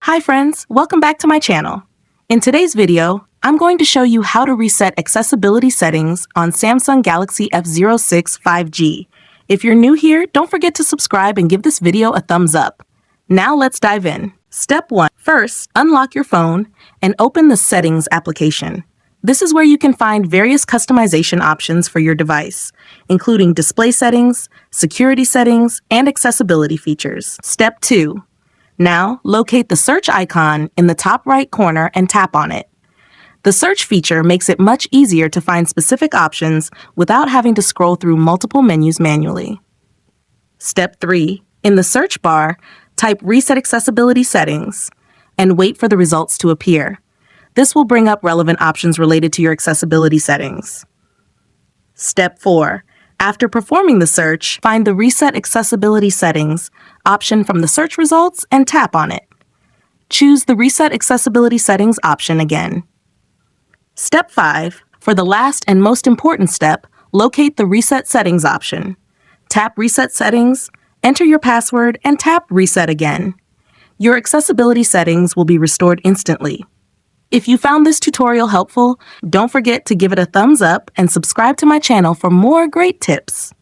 Hi friends, welcome back to my channel. In today's video, I'm going to show you how to reset accessibility settings on Samsung Galaxy F06 5G. If you're new here, don't forget to subscribe and give this video a thumbs up. Now let's dive in. Step 1. First, unlock your phone and open the Settings application. This is where you can find various customization options for your device, including display settings, security settings, and accessibility features. Step 2. Now, locate the search icon in the top right corner and tap on it. The search feature makes it much easier to find specific options without having to scroll through multiple menus manually. Step 3. In the search bar, type Reset Accessibility Settings and wait for the results to appear. This will bring up relevant options related to your accessibility settings. Step 4. After performing the search, find the Reset Accessibility Settings option from the search results and tap on it. Choose the Reset Accessibility Settings option again. Step 5. For the last and most important step, locate the Reset Settings option. Tap Reset Settings, enter your password, and tap Reset again. Your accessibility settings will be restored instantly. If you found this tutorial helpful, don't forget to give it a thumbs up and subscribe to my channel for more great tips.